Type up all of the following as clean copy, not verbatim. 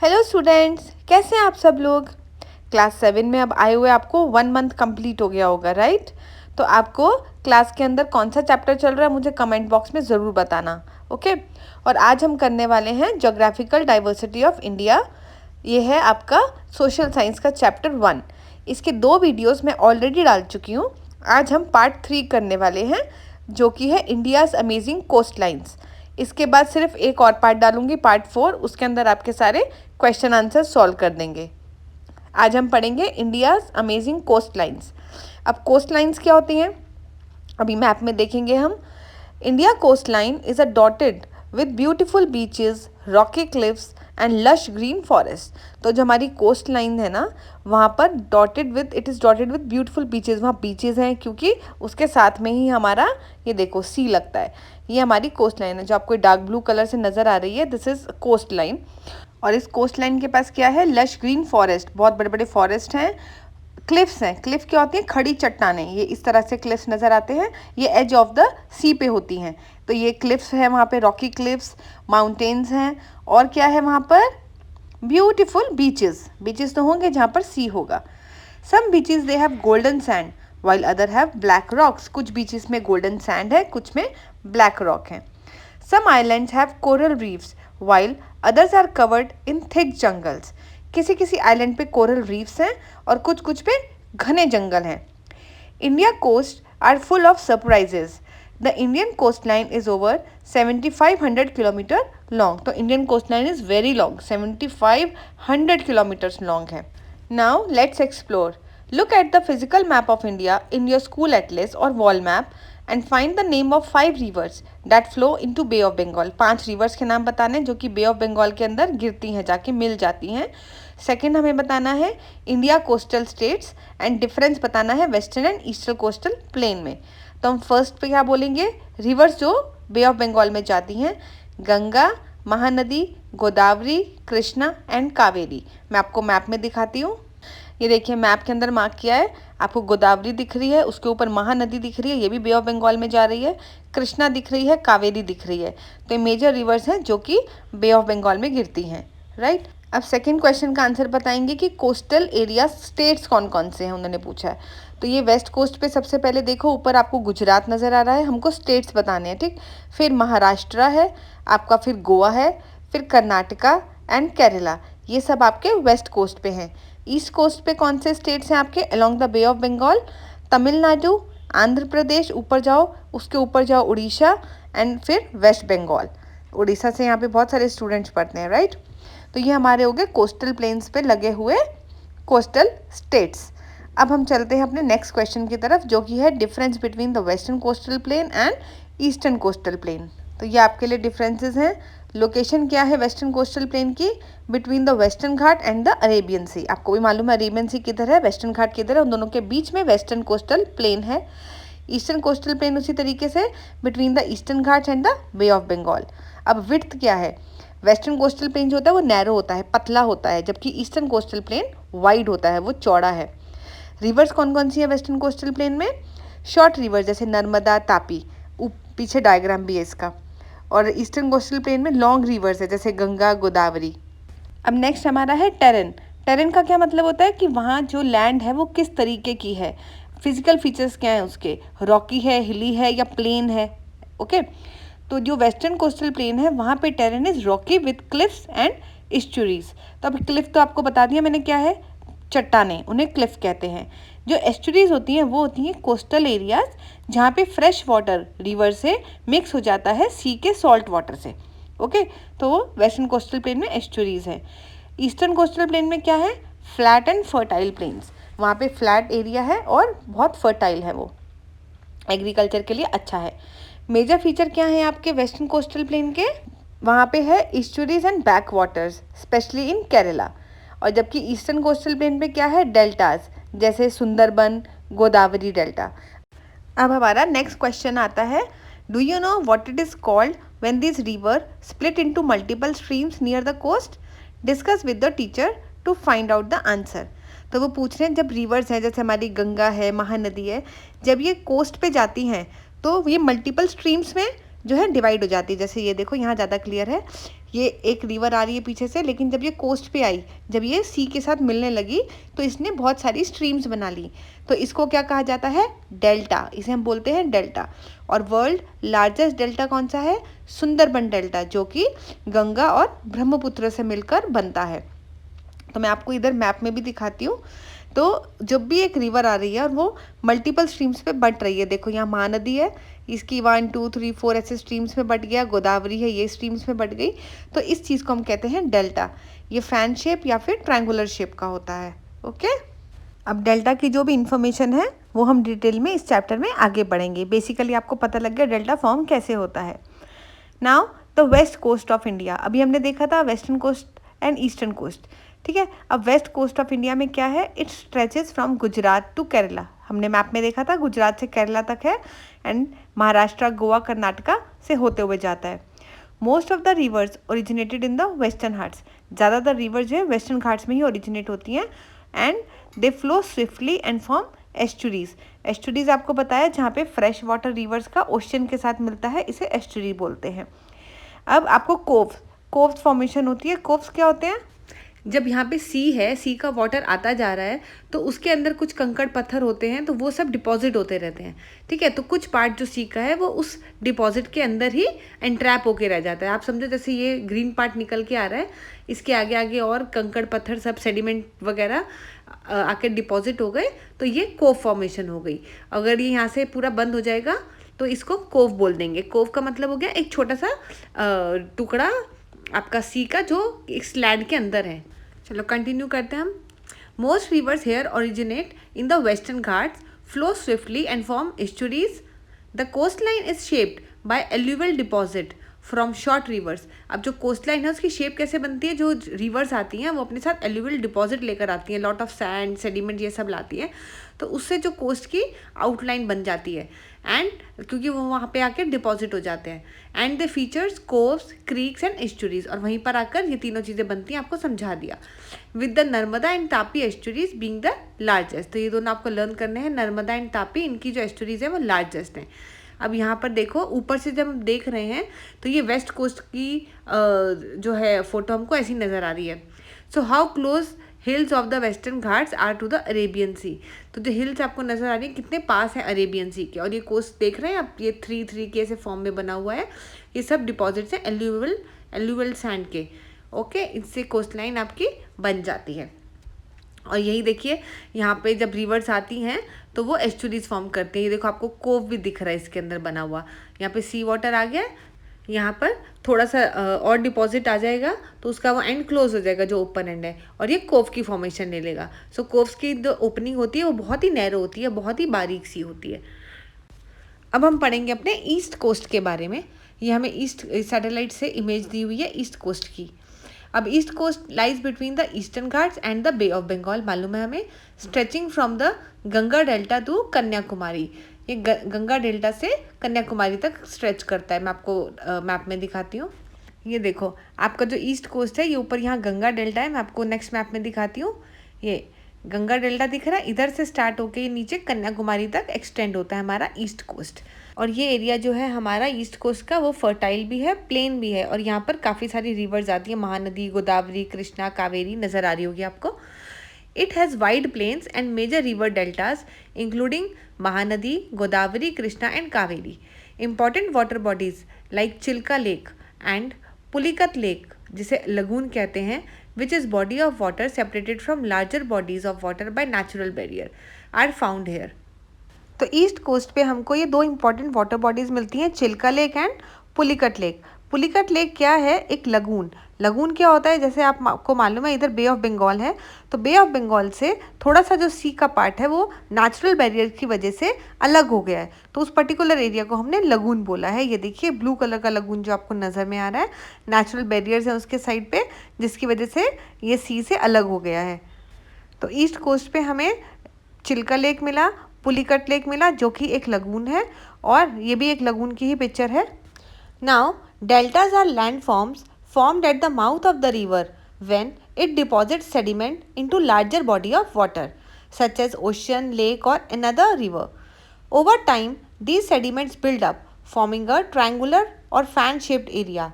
Hello students, कैसे हैं आप सब लोग। क्लास 7 में अब आए हुए आपको 1 मंथ कंप्लीट हो गया होगा, राइट। तो आपको क्लास के अंदर कौन सा चैप्टर चल रहा है मुझे कमेंट बॉक्स में ज़रूर बताना, ओके। और आज हम करने वाले हैं ज्योग्राफिकल डाइवर्सिटी ऑफ इंडिया। ये है आपका सोशल साइंस का चैप्टर 1। इसके 2 वीडियोस मैं ऑलरेडी डाल चुकी हूँ। आज हम पार्ट 3 करने वाले हैं जो कि है इंडियाज़ अमेजिंग कोस्ट लाइन्स। इसके बाद सिर्फ एक और पार्ट डालूंगी, पार्ट 4। उसके अंदर आपके सारे क्वेश्चन आंसर सॉल्व कर देंगे। आज हम पढ़ेंगे इंडियाज़ अमेजिंग कोस्ट लाइन्स। अब कोस्ट लाइन्स क्या होती हैं अभी मैप में देखेंगे हम। India coast line is a dotted with beautiful beaches, rocky cliffs and lush green forest. तो जो हमारी कोस्ट लाइन है ना, वहाँ पर it is dotted with beautiful beaches. वहाँ बीचेस हैं क्योंकि उसके साथ में ही हमारा ये देखो सी लगता है। ये हमारी कोस्ट लाइन है जो आपको डार्क ब्लू कलर से नज़र आ रही है, दिस इज़ कोस्ट लाइन। और इस कोस्ट लाइन के पास क्या है, लश ग्रीन फॉरेस्ट, बहुत बड़े बड़े फॉरेस्ट हैं। क्लिफ्स हैं, क्लिफ क्या होती हैं, खड़ी चट्टानें। ये इस तरह से क्लिफ्स नज़र आते हैं, ये एज ऑफ द सी पे होती हैं। तो ये क्लिफ्स है, वहाँ पे रॉकी क्लिफ्स, माउंटेन्स हैं। और क्या है वहाँ पर, ब्यूटीफुल बीचेस। बीचेस तो होंगे जहाँ पर सी होगा। Some beaches they have golden sand while other have black rocks. कुछ बीचेस में गोल्डन सैंड है, कुछ में ब्लैक रॉक है। Some islands have coral reefs while others are covered in thick jungles. किसी किसी आइलैंड पे कोरल रीफ्स हैं और कुछ कुछ पे घने जंगल हैं। India coast are full of surprises. The Indian coast line is over 7500 kilometre long. तो Indian coast line is very long, 7500 kilometres long है। Now let's explore. Look at the physical map of India in your school atlas और wall map and find the name of 5 rivers that flow into bay of Bengal. 5 rivers के नाम बताने जो कि बे of Bengal के अंदर गिरती हैं, जाके मिल जाती हैं। सेकंड हमें बताना है India coastal states and difference बताना है western and eastern coastal plane में। तो हम फर्स्ट पे क्या बोलेंगे, रिवर्स जो बे ऑफ बंगाल में जाती हैं, गंगा, महानदी, गोदावरी, कृष्णा एंड कावेरी। मैं आपको मैप में दिखाती हूँ। ये देखिए मैप के अंदर मार्क किया है, आपको गोदावरी दिख रही है, उसके ऊपर महानदी दिख रही है, ये भी बे ऑफ बंगाल में जा रही है। कृष्णा दिख रही है, कावेरी दिख रही है। तो ये मेजर रिवर्स हैं जो कि बे ऑफ बंगाल में गिरती हैं, राइट। अब सेकंड क्वेश्चन का आंसर बताएंगे कि कोस्टल एरिया स्टेट्स कौन कौन से हैं, उन्होंने पूछा है। तो ये वेस्ट कोस्ट पे सबसे पहले देखो, ऊपर आपको गुजरात नज़र आ रहा है, हमको स्टेट्स बताने हैं, ठीक। फिर महाराष्ट्र है आपका, फिर गोवा है, फिर कर्नाटका एंड केरला। ये सब आपके वेस्ट कोस्ट पे हैं। ईस्ट कोस्ट पे कौन से स्टेट्स हैं आपके along the bay of Bengal, Tamil Nadu, Andhra Pradesh, ऊपर जाओ, उसके ऊपर जाओ उड़ीसा एंड फिर वेस्ट बंगाल। उड़ीसा से यहाँ पे बहुत सारे स्टूडेंट्स पढ़ते हैं, राइट। तो ये हमारे हो गए कोस्टल प्लेन्स पे लगे हुए कोस्टल स्टेट्स। अब हम चलते हैं अपने नेक्स्ट क्वेश्चन की तरफ जो कि है difference between the western coastal plain and eastern coastal plain. तो ये आपके लिए डिफरेंसेस हैं। लोकेशन क्या है वेस्टर्न कोस्टल प्लेन की, between the western ghat and the Arabian sea. आपको भी मालूम है अरेबियन सी किधर है, वेस्टर्न घाट किधर है, उन दोनों के बीच में वेस्टर्न कोस्टल प्लेन है। ईस्टर्न कोस्टल प्लेन उसी तरीके से between the Eastern Ghat and the bay of Bengal. अब विड्थ क्या है, वेस्टर्न कोस्टल प्लेन जो होता है वो नैरो होता है, पतला होता है, जबकि ईस्टर्न कोस्टल प्लेन वाइड होता है, वो चौड़ा है। रिवर्स कौन कौन सी है वेस्टर्न कोस्टल प्लेन में, शॉर्ट रिवर जैसे नर्मदा, तापी, पीछे डायग्राम भी है इसका। और ईस्टर्न कोस्टल प्लेन में लॉन्ग रिवर्स है जैसे गंगा, गोदावरी। अब नेक्स्ट हमारा है टेरेन। टेरेन का क्या मतलब होता है कि वहाँ जो लैंड है वो किस तरीके की है, फिजिकल फीचर्स क्या हैं उसके, रॉकी है, हिली है या प्लेन है, ओके। तो जो वेस्टर्न कोस्टल प्लेन है वहाँ पे terrain is Rocky with cliffs and estuaries. तो अब क्लिफ तो आपको बता दिया मैंने क्या है, चट्टानें, उन्हें क्लिफ कहते हैं। जो एस्चुरीज होती हैं वो होती हैं कोस्टल एरियाज जहाँ पे फ्रेश वाटर रिवर से मिक्स हो जाता है सी के सॉल्ट वाटर से, ओके। तो वेस्टर्न कोस्टल प्लेन में एस्चुरीज है। ईस्टर्न कोस्टल प्लेन में क्या है, फ्लैट एंड फर्टाइल प्लेन्स। वहाँ पे फ्लैट एरिया है और बहुत फर्टाइल है, वो एग्रीकल्चर के लिए अच्छा है। मेजर फीचर क्या है आपके वेस्टर्न कोस्टल प्लेन के, वहाँ पे है estuaries and back waters specially in Kerala. और जबकि ईस्टर्न कोस्टल प्लेन पे क्या है, डेल्टाज जैसे सुंदरबन, गोदावरी डेल्टा। अब हमारा नेक्स्ट क्वेश्चन आता है, do you know what it is called when this river split into multiple streams near the coast, discuss with the teacher to find out the answer. तो वो पूछ रहे हैं जब रिवर्स हैं जैसे हमारी गंगा है, महानदी है, जब ये कोस्ट पे जाती हैं तो ये मल्टीपल स्ट्रीम्स में जो है डिवाइड हो जाती है। जैसे ये देखो यहाँ ज़्यादा क्लियर है, ये एक रिवर आ रही है पीछे से, लेकिन जब ये कोस्ट पे आई, जब ये सी के साथ मिलने लगी तो इसने बहुत सारी स्ट्रीम्स बना ली। तो इसको क्या कहा जाता है? डेल्टा। इसे हम बोलते हैं डेल्टा। और वर्ल्ड लार्जेस्ट डेल्टा कौन सा है? सुंदरबन डेल्टा, जो कि गंगा और ब्रह्मपुत्र से मिलकर बनता है। तो मैं आपको इधर मैप में भी दिखाती हूँ। तो जब भी एक रिवर आ रही है और वो मल्टीपल स्ट्रीम्स पे बट रही है, देखो यहाँ महानदी है, इसकी 1 2 3 4 ऐसे स्ट्रीम्स में बट गया, गोदावरी है, ये स्ट्रीम्स में बट गई, तो इस चीज़ को हम कहते हैं डेल्टा। ये फैन शेप या फिर ट्रायंगुलर शेप का होता है। ओके, अब डेल्टा की जो भी इंफॉर्मेशन है वो हम डिटेल में इस चैप्टर में आगे बढ़ेंगे। बेसिकली आपको पता लग गया डेल्टा फॉर्म कैसे होता है। Now the west coast of India, अभी हमने देखा था western coast and eastern coast, ठीक है। अब वेस्ट कोस्ट ऑफ इंडिया में क्या है? It stretches from Gujarat to Kerala. हमने मैप में देखा था गुजरात से केरला तक है, एंड महाराष्ट्र, गोवा, कर्नाटका से होते हुए जाता है। Most of the reverse originated in the western Ghats, ज़्यादातर रिवर जो है वेस्टर्न घाट्स में ही ओरिजिनेट होती हैं, and they flow swiftly and form estuaries. Estuaries आपको पता है जहाँ पे फ्रेश वाटर रिवर्स का ओशन के साथ मिलता है, इसे एस्चुरी बोलते हैं। अब आपको कोव्स फॉर्मेशन होती है। कोव्स क्या होते हैं? जब यहाँ पे सी है, सी का वाटर आता जा रहा है, तो उसके अंदर कुछ कंकड़ पत्थर होते हैं, तो वो सब डिपॉजिट होते रहते हैं, ठीक है। तो कुछ पार्ट जो सी का है वो उस डिपॉजिट के अंदर ही एंट्रैप होके रह जाता है। आप समझो जैसे ये ग्रीन पार्ट निकल के आ रहा है, इसके आगे आगे और कंकड़ पत्थर सब सेडिमेंट वगैरह आके डिपॉजिट हो गए, तो ये कोव फॉर्मेशन हो गई। अगर ये यहाँ से पूरा बंद हो जाएगा तो इसको कोव बोल देंगे। कोव का मतलब हो गया एक छोटा सा टुकड़ा आपका सी का जो इस लैंड के अंदर है। चलो कंटिन्यू करते हैं हम। Most rivers here originate in the western Ghats, flow swiftly and form estuaries. The coast line is shaped by alluvial deposit from short rivers. अब जो कोस्ट लाइन है उसकी शेप कैसे बनती है? जो रिवर्स आती हैं वो अपने साथ एल्यूवियल डिपॉजिट लेकर आती हैं, लॉट ऑफ सैंड, सेडिमेंट, ये सब लाती हैं, तो उससे जो कोस्ट की आउटलाइन बन जाती है, एंड क्योंकि वो वहाँ पे आकर डिपॉजिट हो जाते हैं, and the features coves, creeks and estuaries, और वहीं पर आकर ये तीनों चीज़ें बनती हैं, आपको समझा दिया। With the Narmada and Tapi estuaries being the largest, तो ये दोनों आपको लर्न करने हैं। नर्मदा एंड तापी, इनकी जो एस्चुरीज है वो लार्जेस्ट हैं। अब यहाँ पर देखो ऊपर से जब हम देख रहे हैं तो ये वेस्ट कोस्ट की जो है फोटो हमको ऐसी नज़र आ रही है। So how close hills of the western Ghats are to the Arabian sea, तो जो हिल्स आपको नज़र आ रही है कितने पास है अरेबियन सी के, और ये कोस्ट देख रहे हैं आप, ये 3 के ऐसे फॉर्म में बना हुआ है, ये सब डिपॉजिट्स हैं एल्यूवियल सैंड के। ओके, इससे कोस्ट लाइन आपकी बन जाती है। और यही देखिए यहाँ पे जब रिवर्स आती हैं तो वो एस्चुरीज फॉर्म करती हैं। ये देखो आपको कोव भी दिख रहा है इसके अंदर बना हुआ, यहाँ पे सी वाटर आ गया, यहाँ पर थोड़ा सा और डिपॉजिट आ जाएगा तो उसका वो एंड क्लोज हो जाएगा जो ओपन एंड है, और ये कोव की फॉर्मेशन ले लेगा। सो कोव्स की जो ओपनिंग होती है वो बहुत ही नैरो होती है, बहुत ही बारीक सी होती है। अब हम पढ़ेंगे अपने ईस्ट कोस्ट के बारे में। ये हमें ईस्ट सैटेलाइट से इमेज दी हुई है ईस्ट कोस्ट की। अब east coast lies between the Eastern Ghats and the bay of Bengal, मालूम है हमें, stretching from the Ganga delta to Kanyakumari. ये गंगा डेल्टा से कन्याकुमारी तक स्ट्रेच करता है। मैं आपको मैप में दिखाती हूँ। ये देखो आपका जो ईस्ट कोस्ट है, ये ऊपर यहाँ गंगा डेल्टा है, मैं आपको नेक्स्ट मैप में दिखाती हूँ। ये गंगा डेल्टा दिख रहा है, इधर से स्टार्ट होकर ये नीचे कन्याकुमारी तक एक्सटेंड होता है हमारा ईस्ट कोस्ट। और ये एरिया जो है हमारा ईस्ट कोस्ट का वो फर्टाइल भी है, प्लेन भी है, और यहाँ पर काफ़ी सारी रिवर्स आती है, महानदी, गोदावरी, कृष्णा, कावेरी नज़र आ रही होगी आपको। It has wide plains and major river deltas including Mahanadi, Godavari, Krishna and Kaveri. Important water bodies like Chilka lake and Pulicat lake, जिसे लगून कहते हैं, which is body of water separated from larger bodies of water by natural barrier, are found here. तो east coast पे हमको ये 2 important water bodies मिलती हैं, Chilka lake and Pulicat lake. Pulicat lake क्या है? एक लगून। लगून क्या होता है? जैसे आपको मालूम है इधर बे ऑफ बंगाल है, तो बे ऑफ बंगाल से थोड़ा सा जो सी का पार्ट है वो नेचुरल बैरियर की वजह से अलग हो गया है, तो उस पर्टिकुलर एरिया को हमने लगून बोला है। ये देखिए ब्लू कलर का लगून जो आपको नज़र में आ रहा है, नेचुरल बैरियर्स हैं उसके साइड पे, जिसकी वजह से ये सी से अलग हो गया है। तो ईस्ट कोस्ट पे हमें चिल्का लेक मिला, पुलिकट लेक मिला, जो कि एक लगून है, और ये भी एक लगून की ही पिक्चर है। Now deltas are landforms formed at the mouth of the river when it deposits sediment into larger body of water such as ocean, lake or another river. Over time, these sediments build up, forming a triangular or fan-shaped area.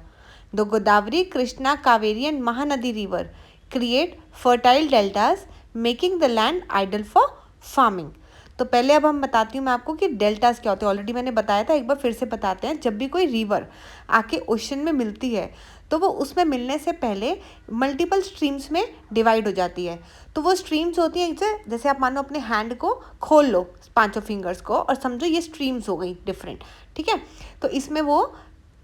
The Godavari, Krishna, Kaveri and Mahanadi river create fertile deltas making the land ideal for farming. तो पहले अब हम बताती हूँ मैं आपको कि deltas क्या होते हैं। ऑलरेडी मैंने बताया था, एक बार फिर से बताते हैं। जब भी कोई रिवर आके ओशन में मिलती है तो वो उसमें मिलने से पहले मल्टीपल स्ट्रीम्स में डिवाइड हो जाती है। तो वो स्ट्रीम्स होती हैं, जैसे आप मानो अपने हैंड को खोल लो, पांचों फिंगर्स को, और समझो ये स्ट्रीम्स हो गई डिफरेंट, ठीक है। तो इसमें वो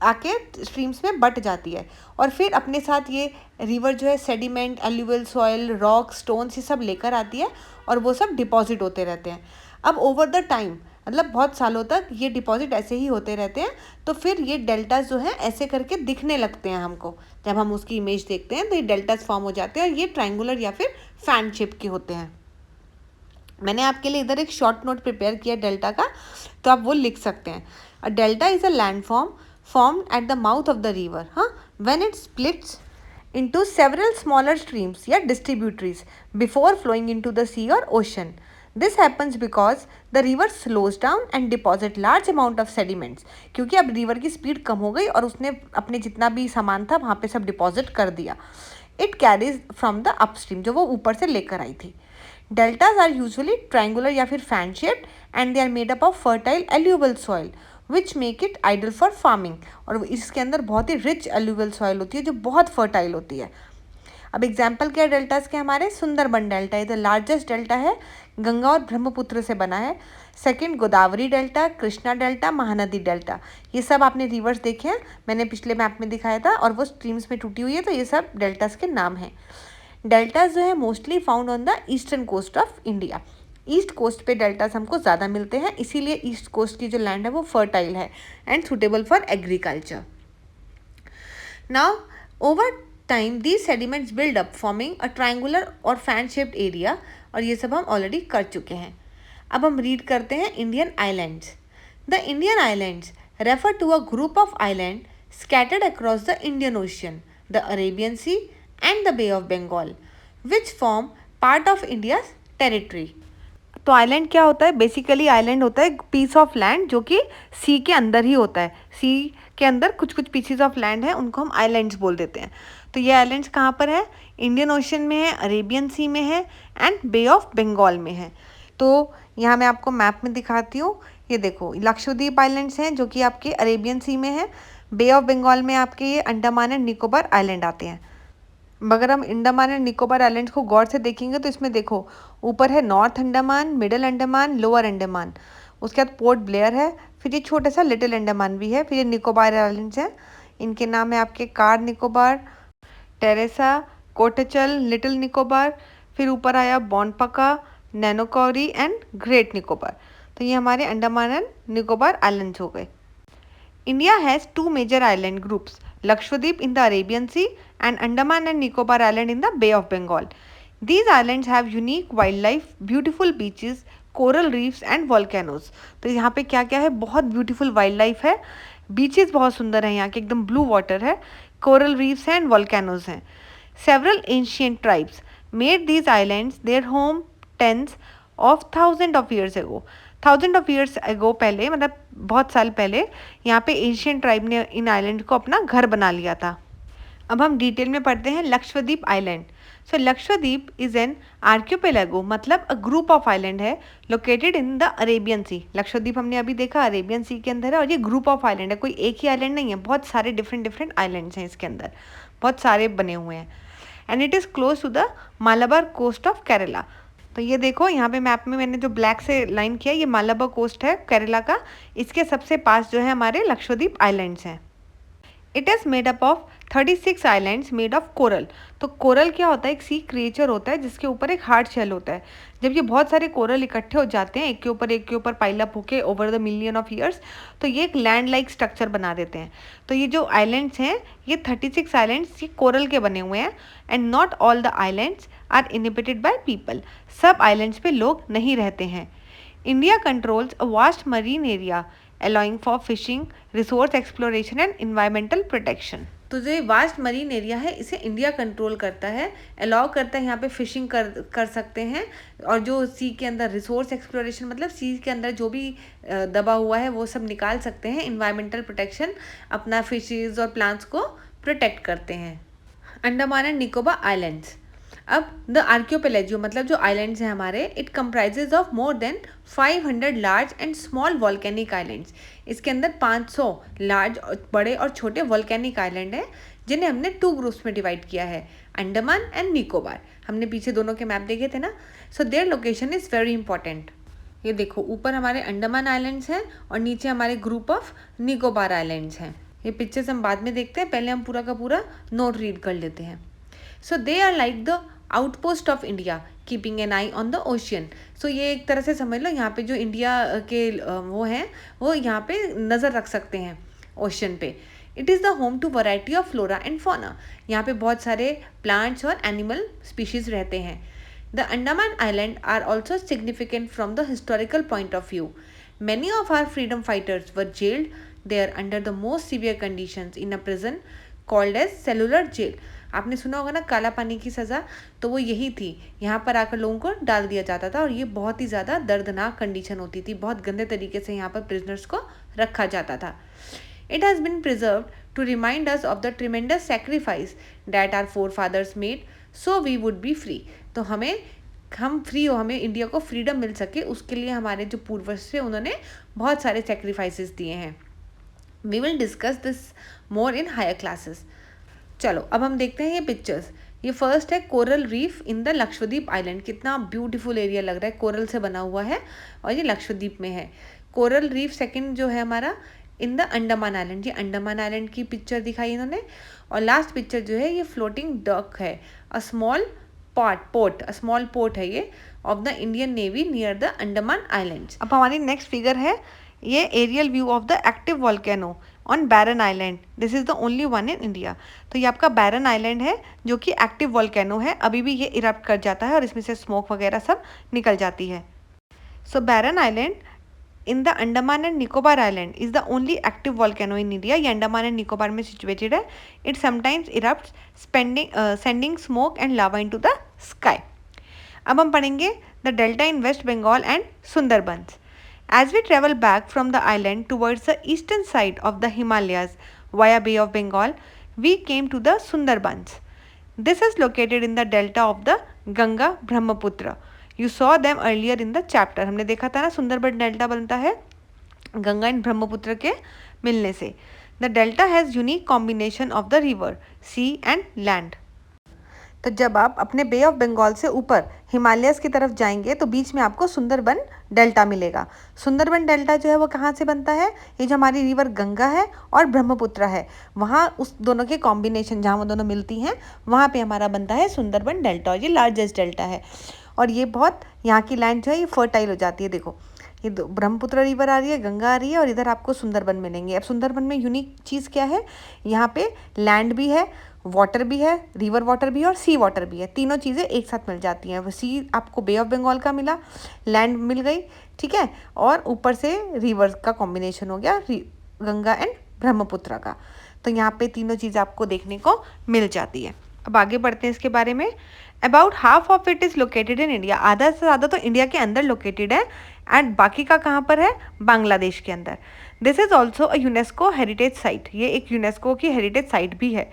आके स्ट्रीम्स में बट जाती है और फिर अपने साथ ये रिवर जो है sediment, alluvial soil, rock, stones ये सब लेकर आती है और वो सब डिपॉजिट होते रहते हैं। अब ओवर द टाइम, मतलब बहुत सालों तक ये डिपॉजिट ऐसे ही होते रहते हैं। तो फिर ये डेल्टास जो हैं ऐसे करके दिखने लगते हैं हमको। जब हम उसकी इमेज देखते हैं तो ये डेल्टास फॉर्म हो जाते हैं और ये ट्रायंगुलर या फिर फैन शेप के होते हैं। मैंने आपके लिए इधर एक शॉर्ट नोट प्रिपेयर किया डेल्टा का, तो आप वो लिख सकते हैं। A delta is a land formed at the mouth of the river, when it splits into several smaller streams या distributaries before flowing into the sea or ocean. This happens because the river slows down and deposit large amount of sediments. क्योंकि अब river की speed कम हो गई और उसने अपने जितना भी सामान था वहाँ पे सब डिपॉजिट कर दिया। It carries from the upstream, जो वो ऊपर से लेकर आई थी। डेल्टाज आर यूजुअली ट्रायंगुलर या फिर fan shaped and they are made up of fertile alluvial soil which make it ideal for farming. और इसके अंदर बहुत ही रिच एल्यूवियल सॉइल होती है जो बहुत फर्टाइल होती है। अब एग्जाम्पल क्या है डेल्टास के हमारे? सुंदरबन डेल्टा, ये द लार्जेस्ट डेल्टा है, गंगा और ब्रह्मपुत्र से बना है। Second Godavari delta, Krishna delta, Mahanadi delta, ये सब आपने रिवर्स देखे हैं, मैंने पिछले मैप में दिखाया था, और वो स्ट्रीम्स में टूटी हुई है, तो ये सब डेल्टास के नाम हैं। डेल्टास जो है mostly found on the eastern coast of India. East coast पे डेल्टास हमको ज़्यादा मिलते हैं, इसीलिए ईस्ट कोस्ट की जो लैंड है वो फर्टाइल है and suitable for agriculture. Now over time these sediments build up forming a triangular और fan shaped area, और ये सब हम ऑलरेडी कर चुके हैं। अब हम रीड करते हैं Indian islands. The Indian islands refer to a group of island scattered across the Indian Ocean, the Arabian Sea and the Bay of Bengal, which form part of India's territory. तो island क्या होता है? Basically island होता है piece of land जो कि सी के अंदर ही होता है। सी के अंदर कुछ कुछ पीसेस ऑफ लैंड है, उनको हम आइलैंड्स बोल देते हैं। तो ये आइलैंड्स कहाँ पर है? इंडियन ओशन में है, अरेबियन सी में है एंड बे ऑफ बंगाल में है। तो यहाँ मैं आपको मैप में दिखाती हूँ। ये देखो, लक्षद्वीप आइलैंड्स हैं जो कि आपके अरेबियन सी में है। बे ऑफ बंगाल में आपके ये अंडमान एंड निकोबार आइलैंड आते हैं। मगर हम अंडमान एंड निकोबार आइलैंड्स को गौर से देखेंगे तो इसमें देखो, ऊपर है north Andaman, middle Andaman, lower Andaman, उसके बाद पोर्ट ब्लेयर है, फिर ये छोटा सा लिटिल अंडमान भी है, फिर ये निकोबार आइलैंड्स हैं। इनके नाम है आपके कार निकोबार, टेरेसा, कोटचल, लिटिल निकोबार, फिर ऊपर आया बॉनपका, नैनोकॉरी एंड ग्रेट निकोबार। तो ये हमारे अंडमान एंड निकोबार आइलैंड्स हो गए। India has two major island groups, Lakshadweep in the Arabian Sea and Andaman and Nicobar Island in the Bay of Bengal. These islands have unique wildlife, beautiful beaches, coral reefs and volcanoes. तो यहाँ पे क्या क्या है? बहुत beautiful wild life है, beaches बहुत सुंदर है, यहाँ के एकदम ब्लू वाटर है, कोरल रीफ्स हैं एंड वॉल्केनोज हैं। Several ancient tribes made these islands their home tens of thousands of years ago. Thousand of years ago, पहले मतलब बहुत साल पहले, यहाँ पे एशियन ट्राइब ने इन आइलैंड को अपना घर बना लिया था। अब हम डिटेल में पढ़ते हैं Lakshadweep island. So Lakshadweep is an archipelago, मतलब अ ग्रुप ऑफ आइलैंड है located in the Arabian sea. Lakshadweep हमने अभी देखा अरेबियन सी के अंदर है, और ये ग्रुप ऑफ आइलैंड है, कोई एक ही आइलैंड नहीं है, बहुत सारे डिफरेंट डिफरेंट आइलैंड्स हैं इसके अंदर, बहुत सारे बने हुए हैं। And it is close to the Malabar coast of Kerala. तो ये देखो यहाँ पे मैप में मैंने जो ब्लैक से लाइन किया, ये मालाबार कोस्ट है केरला का, इसके सबसे पास जो है हमारे लक्षद्वीप आइलैंड्स हैं। It is made up of 36 islands made of coral. तो कोरल क्या होता है? एक सी क्रिएचर होता है जिसके ऊपर एक हार्ड शेल होता है। जब ये बहुत सारे कोरल इकट्ठे हो जाते हैं एक के ऊपर पाइल अप होके over the million of years, तो ये एक लैंड लाइक स्ट्रक्चर बना देते हैं। तो ये जो आइलैंड्स हैं, ये 36 आइलैंड्स ये कोरल के बने हुए हैं। And not all the islands are inhabited by people, सब आइलैंड्स पे लोग नहीं रहते हैं। India controls a vast marine area allowing for fishing, resource exploration and environmental protection. तो जो ये वास्ट मरीन एरिया है इसे इंडिया कंट्रोल करता है, अलाउ करता है यहाँ पे फिशिंग कर सकते हैं, और जो सी के अंदर रिसोर्स एक्सप्लोरेशन मतलब सी के अंदर जो भी दबा हुआ है वो सब निकाल सकते हैं। इन्वायरमेंटल प्रोटेक्शन, अपना फिशेज और प्लांट्स को प्रोटेक्ट करते हैं। Andaman and Nicobar islands. अब द आर्कियोपेलेजियो मतलब जो आइलैंड्स हैं हमारे, it comprises of more than 500 large and small volcanic islands. इसके अंदर 500 लार्ज बड़े और छोटे वॉल्केनिक आइलैंड हैं जिन्हें हमने 2 ग्रुप्स में डिवाइड किया है, अंडमान एंड निकोबार। हमने पीछे दोनों के मैप देखे थे ना। So their location is very important. ये देखो, ऊपर हमारे अंडमान आइलैंड्स हैं और नीचे हमारे ग्रुप ऑफ निकोबार आइलैंड्स हैं। ये पिक्चर्स हम बाद में देखते हैं, पहले हम पूरा का पूरा नोट रीड कर लेते हैं। So they are like the outpost of India keeping an eye on the ocean. सो ये एक तरह से समझ लो, यहाँ पे जो इंडिया के वो हैं वो यहाँ पे नज़र रख सकते हैं ओशन पे। It is the home to variety of flora and fauna. यहाँ पे बहुत सारे प्लांट्स और एनिमल स्पीशीज़ रहते हैं। The Andaman Islands are also significant from the historical point of view. Many of our freedom fighters were jailed there under the most severe conditions in a prison called as cellular jail. आपने सुना होगा ना काला पानी की सज़ा, तो वो यही थी। यहाँ पर आकर लोगों को डाल दिया जाता था और ये बहुत ही ज़्यादा दर्दनाक कंडीशन होती थी। बहुत गंदे तरीके से यहाँ पर प्रिजनर्स को रखा जाता था। It has been preserved to remind us of the tremendous sacrifice that our forefathers made so we would be free. तो हम फ्री हो, हमें इंडिया को फ्रीडम मिल सके, उसके लिए हमारे जो पूर्वज थे उन्होंने बहुत सारे सेक्रीफाइसेस दिए हैं। We will discuss this more in higher classes. चलो अब हम देखते हैं ये पिक्चर्स। ये फर्स्ट है coral reef in the Lakshadweep island. कितना ब्यूटीफुल एरिया लग रहा है, कोरल से बना हुआ है और ये लक्षद्वीप में है। कोरल रीफ सेकंड जो है हमारा इन द अंडमान आइलैंड, ये अंडमान आइलैंड की पिक्चर दिखाई इन्होंने। और लास्ट पिक्चर जो है ये फ्लोटिंग डक है, अ स्मॉल पोर्ट है ये of the Indian navy near the Andaman islands. अब हमारी नेक्स्ट फिगर है ये aerial view of the active volcano on Barren island. This is the only one in India. तो ये आपका बैरन आइलैंड है जो कि एक्टिव वॉल्केनो है, अभी भी ये इरप्ट कर जाता है और इसमें से स्मोक वगैरह सब निकल जाती है। So barren island in the Andaman and Nicobar island is the only active volcano in India. ये अंडमान एंड निकोबार में सिचुएटेड है। It sometimes erupts sending smoke and lava into the sky. अब हम पढ़ेंगे the delta in west Bengal and Sundarbans. As we travel back from the island towards the eastern side of the Himalayas via Bay of Bengal, we came to the Sundarbans. This is located in the delta of the Ganga Brahmaputra. You saw them earlier in the chapter. हमने देखा था ना Sundarban delta बनता है Ganga and Brahmaputra के मिलने से। The delta has unique combination of the river, sea and land. तो जब आप अपने बे ऑफ बंगाल से ऊपर हिमालयस की तरफ जाएंगे तो बीच में आपको सुंदरबन डेल्टा मिलेगा। सुंदरबन डेल्टा जो है वो कहाँ से बनता है, ये जो हमारी रिवर गंगा है और ब्रह्मपुत्र है, वहाँ उस दोनों के कॉम्बिनेशन जहाँ वो दोनों मिलती हैं वहाँ पे हमारा बनता है सुंदरबन डेल्टा। और ये लार्जेस्ट डेल्टा है और ये बहुत यहाँ की लैंड जो है ये फर्टाइल हो जाती है। देखो ये ब्रह्मपुत्र रिवर आ रही है, गंगा आ रही है और इधर आपको सुंदरबन मिलेंगे। अब सुंदरबन में यूनिक चीज़ क्या है, यहाँ पे लैंड भी है, वाटर भी है, रिवर वाटर भी है और सी वाटर भी है। तीनों चीज़ें एक साथ मिल जाती हैं। वो सी आपको बे ऑफ बंगाल का मिला, लैंड मिल गई, ठीक है, और ऊपर से रिवर का कॉम्बिनेशन हो गया गंगा एंड ब्रह्मपुत्र का। तो यहाँ पे तीनों चीज़ें आपको देखने को मिल जाती है। अब आगे बढ़ते हैं इसके बारे में। About half of it is located in India. आधा से ज़्यादा तो इंडिया के अंदर लोकेटेड है एंड बाकी का कहाँ पर है, बांग्लादेश के अंदर। This is also a UNESCO heritage site. ये एक यूनेस्को की हेरिटेज साइट भी है।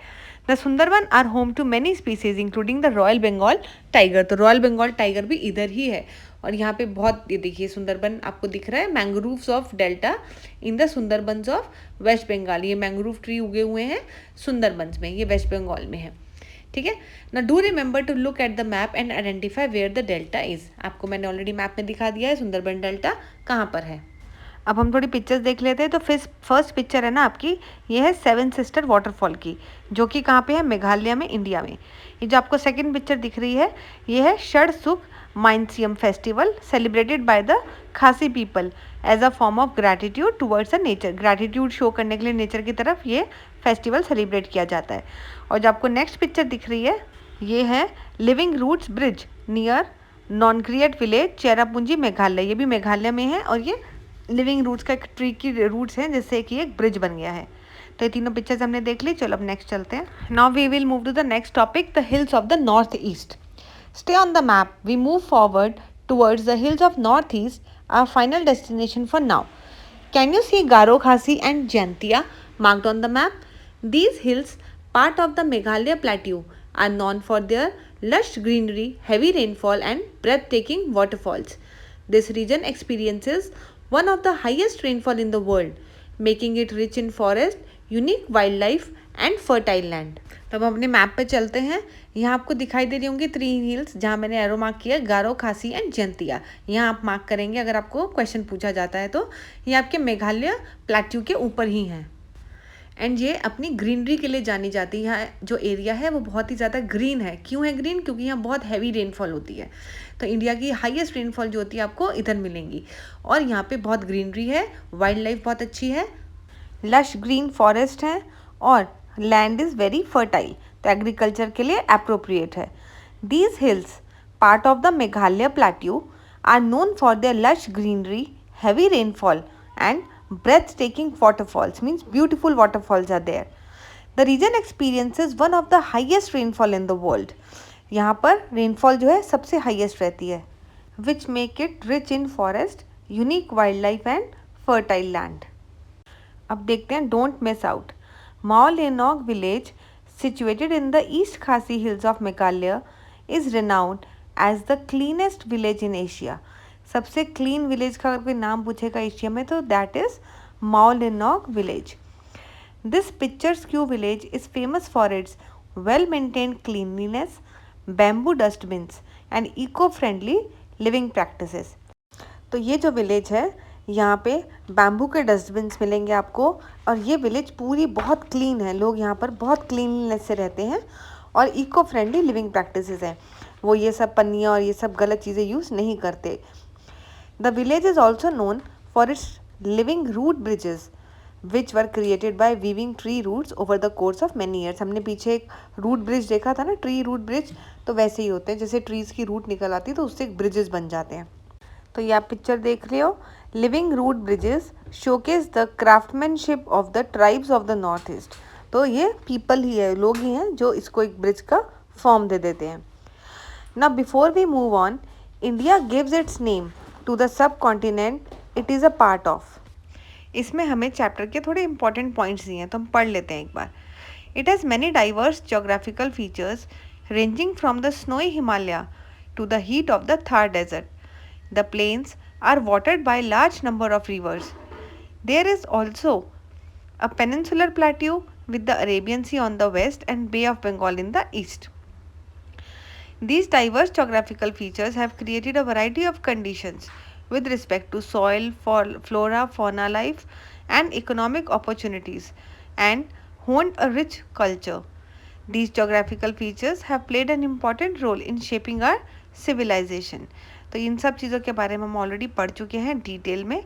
The Sundarban are home to many species including the royal Bengal tiger. तो रॉयल बंगाल टाइगर भी इधर ही है। और यहाँ पे बहुत, ये देखिए सुंदरबन आपको दिख रहा है, mangroves of delta in the Sundarbans of West Bengal. ये मैंग्रोव ट्री उगे हुए हैं सुंदरबंस में, ये वेस्ट बंगाल में है, ठीक है ना। Do remember to look at the map and identify where the delta is. आपको मैंने ऑलरेडी मैप में दिखा दिया है सुंदरबन डेल्टा कहाँ पर है। अब हम थोड़ी पिक्चर्स देख लेते हैं। तो फर्स्ट पिक्चर है ना आपकी, ये है सेवन सिस्टर वाटरफॉल की, जो कि कहाँ पे है, मेघालय में, इंडिया में। ये जो आपको सेकंड पिक्चर दिख रही है ये है Shad Suk Mynsiem festival celebrated by the Khasi people as a form of gratitude towards a nature. Gratitude show करने के लिए नेचर की तरफ ये फेस्टिवल सेलिब्रेट किया जाता है। और जो आपको नेक्स्ट पिक्चर दिख रही है ये है living roots bridge near Nongriat village Cherrapunji Meghalaya. ये भी मेघालय में है और ये लिविंग रूट्स का एक ट्री की रूट्स हैं जिससे कि एक ब्रिज बन गया है। तो ये तीनों पिक्चर्स हमने देख ली। चलो अब नेक्स्ट चलते हैं। Now we will move to the next topic, the hills of the north east. Stay on the map, we move forward towards the hills of north east, our final destination for now. Can you see Garo Khasi and Jaintia marked on the map? These hills Part of the Meghalaya plateau are known for their lush greenery, heavy rainfall and breathtaking waterfalls. This region experiences one of the highest rainfall in the world, making it rich in forest, unique wildlife and fertile land. तो अब अपने map पे चलते हैं। यहाँ आपको दिखाई दे रही होंगी 3 हिल्स जहाँ मैंने एरो मार्क किया, गारो, खासी एंड जयंतिया। यहाँ आप मार्क करेंगे अगर आपको क्वेश्चन पूछा जाता है तो। ये आपके मेघालय प्लेट्यू के ऊपर ही हैं एंड ये अपनी ग्रीनरी के लिए जानी जाती है। यहाँ जो एरिया है वो बहुत ही ज़्यादा ग्रीन है। क्यों है ग्रीन? क्योंकि यहाँ बहुत हैवी रेनफॉल होती है। तो इंडिया की हाईएस्ट रेनफॉल जो होती है आपको इधर मिलेंगी और यहाँ पे बहुत ग्रीनरी है, वाइल्ड लाइफ बहुत अच्छी है, लश ग्रीन फॉरेस्ट है और लैंड इज़ वेरी फर्टाइल, तो एग्रीकल्चर के लिए अप्रोप्रिएट है। These hills part of the Meghalaya plateau are known for their lush greenery, heavy rainfall and breathtaking waterfalls, means beautiful waterfalls are there. The region experiences one of the highest rainfall in the world. यहाँ पर rainfall जो है सबसे highest रहती है, which make it rich in forest, unique wildlife and fertile land. अब देखते हैं don't miss out. Mawlynnong village situated in the East Khasi Hills of Meghalaya is renowned as the cleanest village in Asia. सबसे clean village का अगर कोई नाम पूछेगा Asia में तो that is Mawlynnong village. This picturesque village is famous for its well maintained cleanliness, bamboo dustbins and eco friendly living practices. तो ये जो विलेज है यहाँ पे बैम्बू के डस्टबिन्स मिलेंगे आपको और ये विलेज पूरी बहुत क्लीन है। लोग यहाँ पर बहुत क्लीनलीनेस से रहते हैं और इको फ्रेंडली लिविंग प्रैक्टिसेस हैं। वो ये सब पन्नियाँ और ये सब गलत चीज़ें यूज़ नहीं करते। The village is also known for its living root bridges, which were created by weaving tree roots over the course of many years. हमने पीछे एक रूट ब्रिज देखा था ना, ट्री रूट ब्रिज, तो वैसे ही होते हैं जैसे ट्रीज की रूट निकल आती है तो उससे ब्रिजेस बन जाते हैं। तो ये आप पिक्चर देख रहे हो, living root bridges showcase the craftsmanship of the tribes of the north east. तो ये पीपल ही है, लोग ही हैं जो इसको एक ब्रिज का फॉर्म दे देते हैं। Now before we move on, India gives its name to the subcontinent it is a part of. इसमें हमें चैप्टर के थोड़े इंपॉर्टेंट पॉइंट्स दिए हैं तो हम पढ़ लेते हैं एक बार। It has many diverse geographical features ranging from the snowy Himalaya to the heat of the Thar Desert. The plains are watered by large number of rivers. There is also a peninsular plateau with the Arabian Sea on the west and Bay of Bengal in the east. These diverse geographical features have created a variety of conditions with respect to soil, flora, fauna life and economic opportunities and honed a rich culture. These geographical features have played an important role in shaping our civilization. तो इन सब चीज़ों के बारे में हम already पढ़ चुके हैं डिटेल में।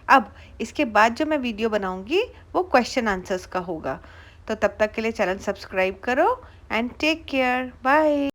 अब इसके बाद जो मैं वीडियो बनाऊंगी वो क्वेश्चन आंसर्स का होगा। तो तब तक के लिए चैनल सब्सक्राइब करो एंड टेक केयर, बाय।